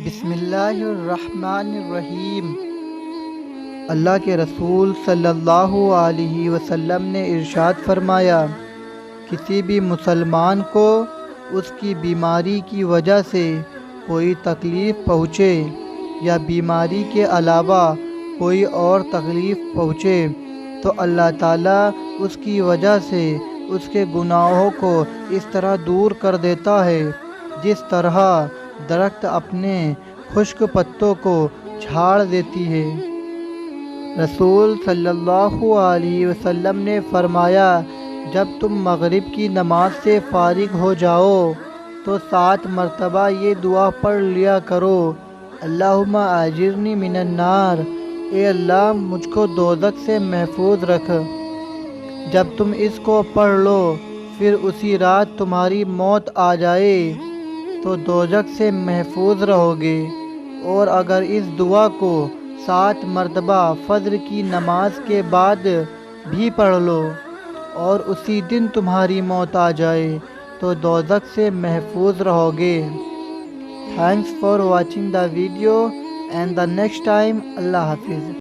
بسم اللہ الرحمن الرحیم۔ اللہ کے رسول صلی اللہ علیہ وسلم نے ارشاد فرمایا، کسی بھی مسلمان کو اس کی بیماری کی وجہ سے کوئی تکلیف پہنچے یا بیماری کے علاوہ کوئی اور تکلیف پہنچے تو اللہ تعالیٰ اس کی وجہ سے اس کے گناہوں کو اس طرح دور کر دیتا ہے جس طرح درخت اپنے خشک پتوں کو جھاڑ دیتی ہے۔ رسول صلی اللہ علیہ وسلم نے فرمایا، جب تم مغرب کی نماز سے فارغ ہو جاؤ تو 7 مرتبہ یہ دعا پڑھ لیا کرو، اللہم اجرنی من النار، اے اللہ مجھ کو دوزخ سے محفوظ رکھ۔ جب تم اس کو پڑھ لو پھر اسی رات تمہاری موت آ جائے تو دوزخ سے محفوظ رہو گے، اور اگر اس دعا کو 7 مرتبہ فجر کی نماز کے بعد بھی پڑھ لو اور اسی دن تمہاری موت آ جائے تو دوزخ سے محفوظ رہو گے۔ Thanks for watching the video and the next time. اللہ حافظ۔